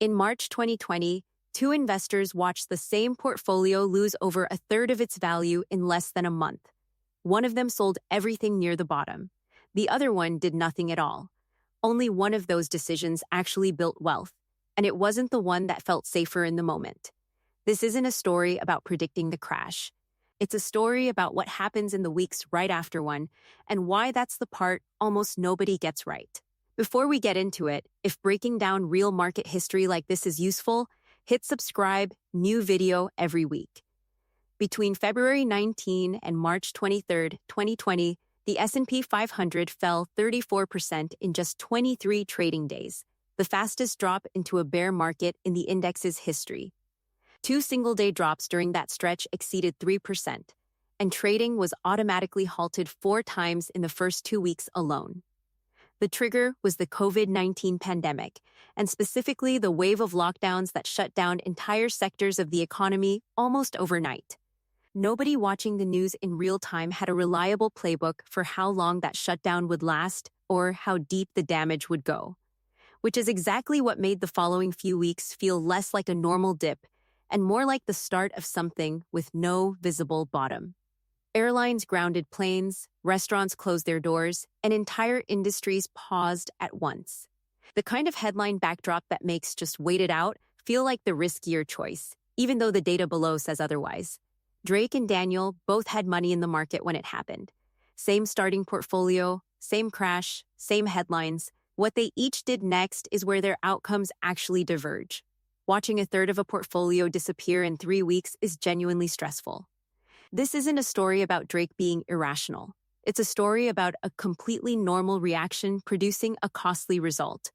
In March 2020, two investors watched the same portfolio lose over a third of its value in less than a month. One of them sold everything near the bottom. The other one did nothing at all. Only one of those decisions actually built wealth, and it wasn't the one that felt safer in the moment. This isn't a story about predicting the crash. It's a story about what happens in the weeks right after one, and why that's the part almost nobody gets right. Before we get into it, if breaking down real market history like this is useful, hit subscribe, new video every week. Between February 19 and March 23, 2020, the S&P 500 fell 34% in just 23 trading days, the fastest drop into a bear market in the index's history. Two single-day drops during that stretch exceeded 3%, and trading was automatically halted 4 times in the first 2 weeks alone. The trigger was the COVID-19 pandemic, and specifically the wave of lockdowns that shut down entire sectors of the economy almost overnight. Nobody watching the news in real time had a reliable playbook for how long that shutdown would last or how deep the damage would go, which is exactly what made the following few weeks feel less like a normal dip and more like the start of something with no visible bottom. Airlines grounded planes, restaurants closed their doors, and entire industries paused at once. The kind of headline backdrop that makes just wait it out feel like the riskier choice, even though the data below says otherwise. Drake and Daniel both had money in the market when it happened. Same starting portfolio, same crash, same headlines. What they each did next is where their outcomes actually diverge. Watching a third of a portfolio disappear in 3 weeks is genuinely stressful. This isn't a story about Drake being irrational. It's a story about a completely normal reaction producing a costly result.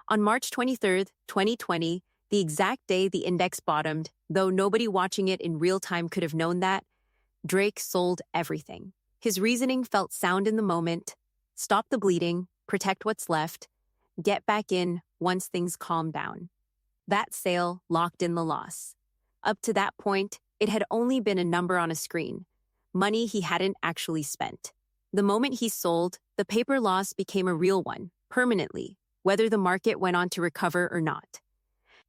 On March 23, 2020, the exact day the index bottomed, though nobody watching it in real time could have known that, Drake sold everything. His reasoning felt sound in the moment: stop the bleeding, protect what's left, get back in once things calm down. That sale locked in the loss. Up to that point, it had only been a number on a screen, money he hadn't actually spent. The moment he sold, the paper loss became a real one, permanently, whether the market went on to recover or not.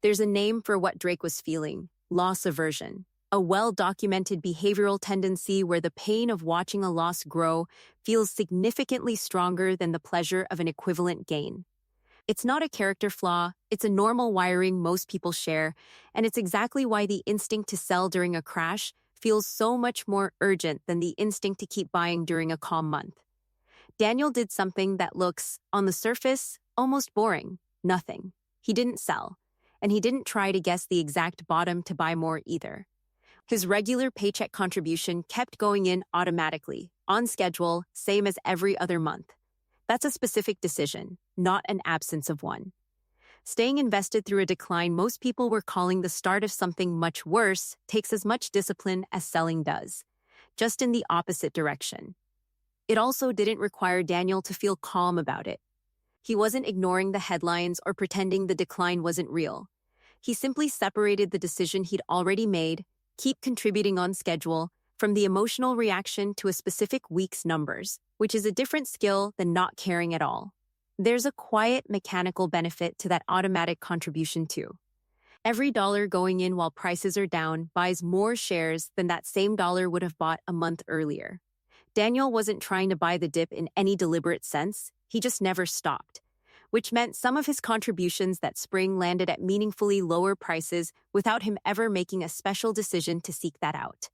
There's a name for what Drake was feeling: loss aversion, a well-documented behavioral tendency where the pain of watching a loss grow feels significantly stronger than the pleasure of an equivalent gain. It's not a character flaw, it's a normal wiring most people share, and it's exactly why the instinct to sell during a crash feels so much more urgent than the instinct to keep buying during a calm month. Daniel did something that looks, on the surface, almost boring: nothing. He didn't sell, and he didn't try to guess the exact bottom to buy more either. His regular paycheck contribution kept going in automatically, on schedule, same as every other month. That's a specific decision, not an absence of one. Staying invested through a decline most people were calling the start of something much worse takes as much discipline as selling does, just in the opposite direction. It also didn't require Daniel to feel calm about it. He wasn't ignoring the headlines or pretending the decline wasn't real. He simply separated the decision he'd already made, keep contributing on schedule, from the emotional reaction to a specific week's numbers, which is a different skill than not caring at all. There's a quiet, mechanical benefit to that automatic contribution too. Every dollar going in while prices are down buys more shares than that same dollar would have bought a month earlier. Daniel wasn't trying to buy the dip in any deliberate sense, he just never stopped, which meant some of his contributions that spring landed at meaningfully lower prices without him ever making a special decision to seek that out.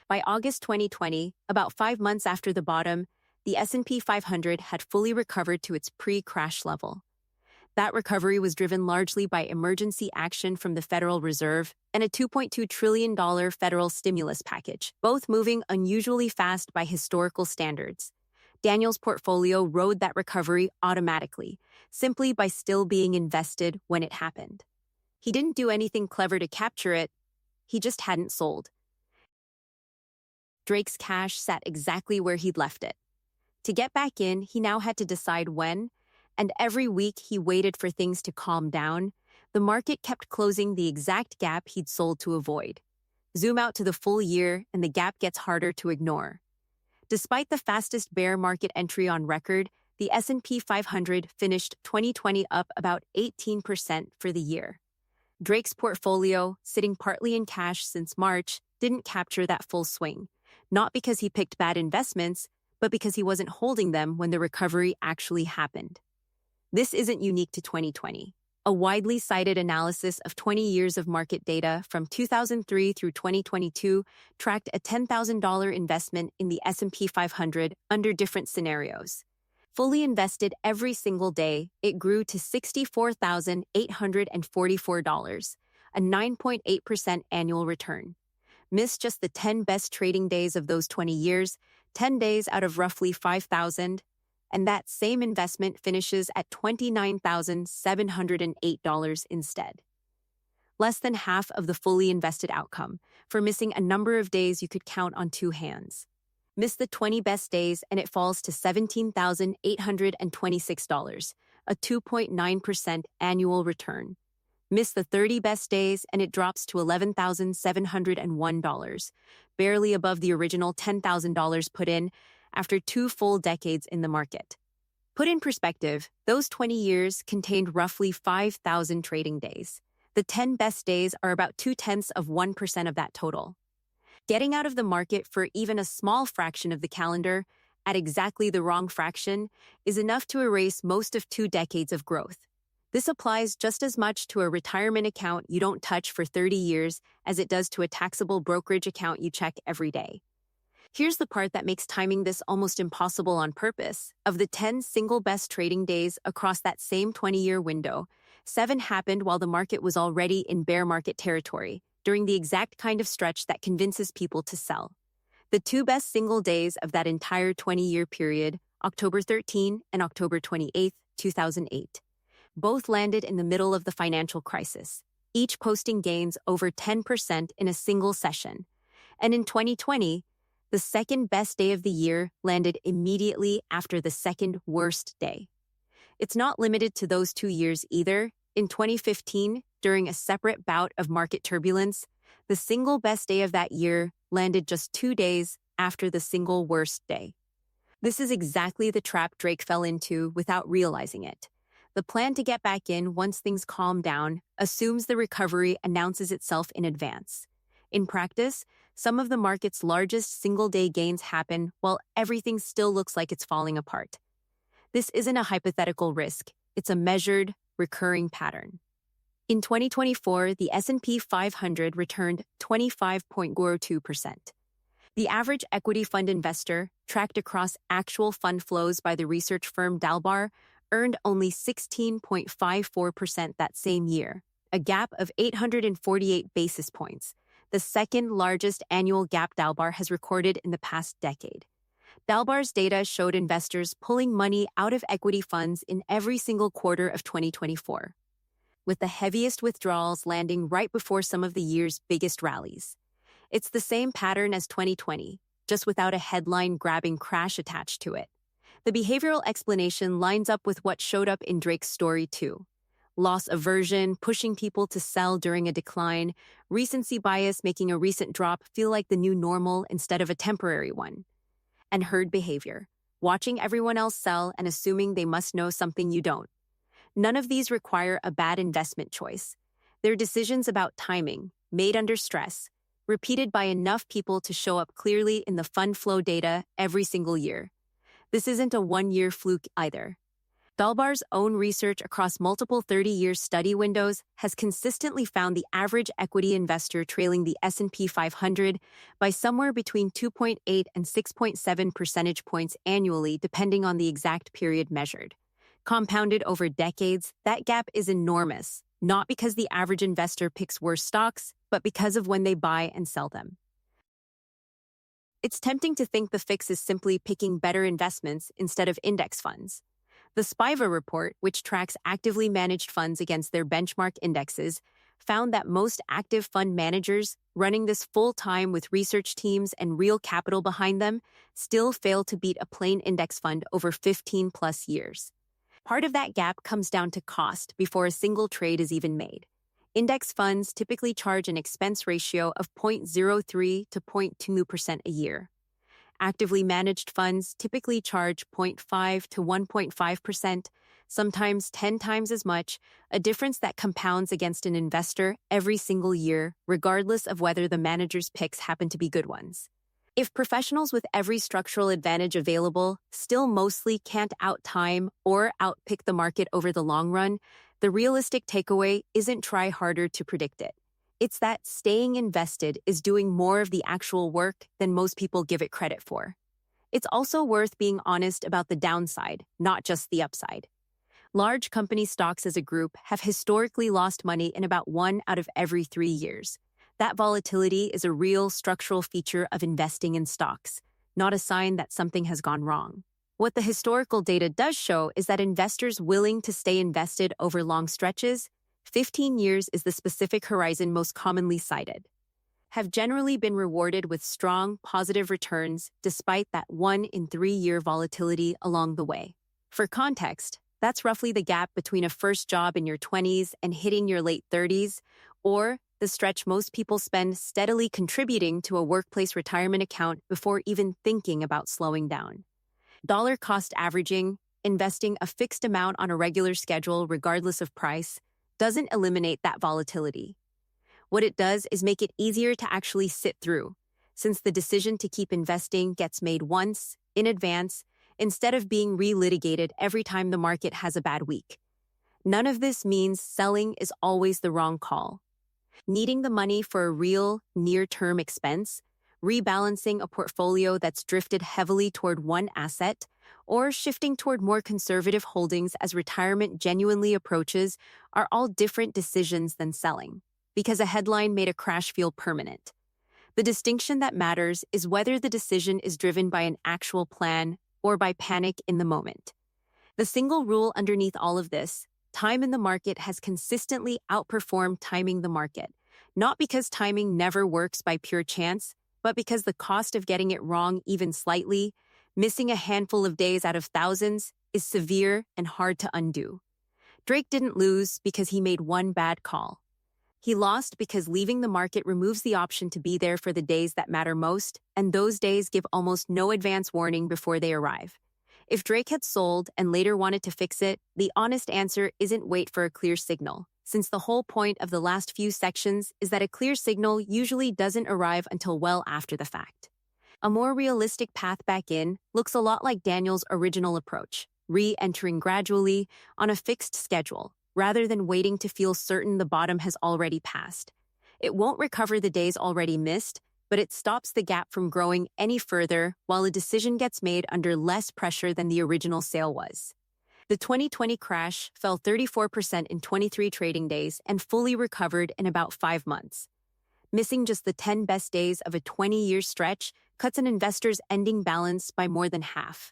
By August 2020, about 5 months after the bottom, the S&P 500 had fully recovered to its pre-crash level. That recovery was driven largely by emergency action from the Federal Reserve and a $2.2 trillion federal stimulus package, both moving unusually fast by historical standards. Daniel's portfolio rode that recovery automatically, simply by still being invested when it happened. He didn't do anything clever to capture it, he just hadn't sold. Drake's cash sat exactly where he'd left it. To get back in, he now had to decide when, and every week he waited for things to calm down. The market kept closing the exact gap he'd sold to avoid. Zoom out to the full year, and the gap gets harder to ignore. Despite the fastest bear market entry on record, the S&P 500 finished 2020 up about 18% for the year. Drake's portfolio, sitting partly in cash since March, didn't capture that full swing, not because he picked bad investments, but because he wasn't holding them when the recovery actually happened. This isn't unique to 2020. A widely cited analysis of 20 years of market data from 2003 through 2022 tracked a $10,000 investment in the S&P 500 under different scenarios. Fully invested every single day, it grew to $64,844, a 9.8% annual return. Miss just the 10 best trading days of those 20 years, 10 days out of roughly 5,000, and that same investment finishes at $29,708 instead. Less than half of the fully invested outcome, for missing a number of days you could count on two hands. Miss the 20 best days and it falls to $17,826, a 2.9% annual return. Miss the 30 best days and it drops to $11,701, barely above the original $10,000 put in after 2 full decades in the market. Put in perspective, those 20 years contained roughly 5,000 trading days. The 10 best days are about 0.2% of that total. Getting out of the market for even a small fraction of the calendar, at exactly the wrong fraction, is enough to erase most of 2 decades of growth. This applies just as much to a retirement account you don't touch for 30 years as it does to a taxable brokerage account you check every day. Here's the part that makes timing this almost impossible on purpose. Of the 10 single best trading days across that same 20-year window, 7 happened while the market was already in bear market territory, during the exact kind of stretch that convinces people to sell. The 2 best single days of that entire 20-year period, October 13 and October 28, 2008, both landed in the middle of the financial crisis, each posting gains over 10% in a single session. And in 2020, the second best day of the year landed immediately after the second worst day. It's not limited to those 2 years either. In 2015, during a separate bout of market turbulence, the single best day of that year landed just 2 days after the single worst day. This is exactly the trap Drake fell into without realizing it. The plan to get back in once things calm down assumes the recovery announces itself in advance. In practice, some of the market's largest single-day gains happen while everything still looks like it's falling apart. This isn't a hypothetical risk, it's a measured, recurring pattern. In 2024, the S&P 500 returned 25.02%. The average equity fund investor, tracked across actual fund flows by the research firm DALBAR, earned only 16.54% that same year, a gap of 848 basis points, the second largest annual gap DALBAR has recorded in the past decade. DALBAR's data showed investors pulling money out of equity funds in every single quarter of 2024, with the heaviest withdrawals landing right before some of the year's biggest rallies. It's the same pattern as 2020, just without a headline-grabbing crash attached to it. The behavioral explanation lines up with what showed up in Drake's story too. Loss aversion, pushing people to sell during a decline, recency bias making a recent drop feel like the new normal instead of a temporary one. And herd behavior, watching everyone else sell and assuming they must know something you don't. None of these require a bad investment choice. They're decisions about timing, made under stress, repeated by enough people to show up clearly in the fund flow data every single year. This isn't a one-year fluke either. DALBAR's own research across multiple 30-year study windows has consistently found the average equity investor trailing the S&P 500 by somewhere between 2.8 and 6.7 percentage points annually depending on the exact period measured. Compounded over decades, that gap is enormous, not because the average investor picks worse stocks, but because of when they buy and sell them. It's tempting to think the fix is simply picking better investments instead of index funds. The SPIVA report, which tracks actively managed funds against their benchmark indexes, found that most active fund managers running this full-time with research teams and real capital behind them still fail to beat a plain index fund over 15-plus years. Part of that gap comes down to cost before a single trade is even made. Index funds typically charge an expense ratio of 0.03 to 0.2% a year. Actively managed funds typically charge 0.5 to 1.5%, sometimes 10 times as much, a difference that compounds against an investor every single year, regardless of whether the manager's picks happen to be good ones. If professionals with every structural advantage available still mostly can't outtime or outpick the market over the long run, the realistic takeaway isn't try harder to predict it. It's that staying invested is doing more of the actual work than most people give it credit for. It's also worth being honest about the downside, not just the upside. Large company stocks as a group have historically lost money in about 1 out of every 3 years. That volatility is a real structural feature of investing in stocks, not a sign that something has gone wrong. What the historical data does show is that investors willing to stay invested over long stretches, 15 years is the specific horizon most commonly cited, have generally been rewarded with strong, positive returns despite that 1 in 3 year volatility along the way. For context, that's roughly the gap between a first job in your 20s and hitting your late 30s, or the stretch most people spend steadily contributing to a workplace retirement account before even thinking about slowing down. Dollar cost averaging, investing a fixed amount on a regular schedule regardless of price, doesn't eliminate that volatility. What it does is make it easier to actually sit through, since the decision to keep investing gets made once, in advance, instead of being relitigated every time the market has a bad week. None of this means selling is always the wrong call. Needing the money for a real, near-term expense, rebalancing a portfolio that's drifted heavily toward one asset, or shifting toward more conservative holdings as retirement genuinely approaches are all different decisions than selling, because a headline made a crash feel permanent. The distinction that matters is whether the decision is driven by an actual plan or by panic in the moment. The single rule underneath all of this, time in the market has consistently outperformed timing the market, not because timing never works by pure chance, but because the cost of getting it wrong even slightly, missing a handful of days out of thousands, is severe and hard to undo. Drake didn't lose because he made one bad call. He lost because leaving the market removes the option to be there for the days that matter most, and those days give almost no advance warning before they arrive. If Drake had sold and later wanted to fix it, the honest answer isn't wait for a clear signal, since the whole point of the last few sections is that a clear signal usually doesn't arrive until well after the fact. A more realistic path back in looks a lot like Daniel's original approach, re-entering gradually on a fixed schedule, rather than waiting to feel certain the bottom has already passed. It won't recover the days already missed, but it stops the gap from growing any further while a decision gets made under less pressure than the original sale was. The 2020 crash fell 34% in 23 trading days and fully recovered in about 5 months. Missing just the 10 best days of a 20-year stretch cuts an investor's ending balance by more than half.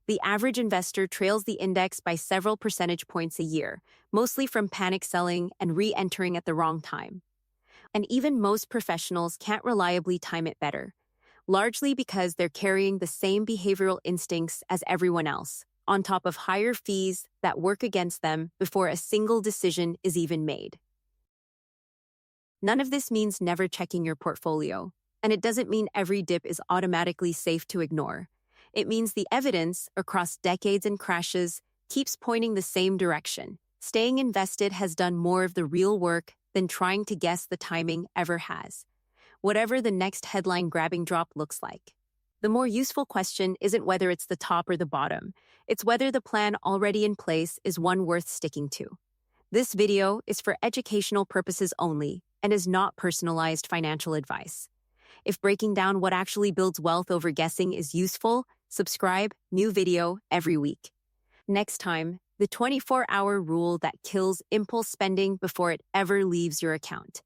The average investor trails the index by several percentage points a year, mostly from panic selling and re-entering at the wrong time. And even most professionals can't reliably time it better, largely because they're carrying the same behavioral instincts as everyone else, on top of higher fees that work against them before a single decision is even made. None of this means never checking your portfolio, and it doesn't mean every dip is automatically safe to ignore. It means the evidence, across decades and crashes, keeps pointing the same direction. Staying invested has done more of the real work than trying to guess the timing ever has, whatever the next headline-grabbing drop looks like. The more useful question isn't whether it's the top or the bottom, it's whether the plan already in place is one worth sticking to. This video is for educational purposes only and is not personalized financial advice. If breaking down what actually builds wealth over guessing is useful, subscribe, new video every week. Next time, the 24-hour rule that kills impulse spending before it ever leaves your account.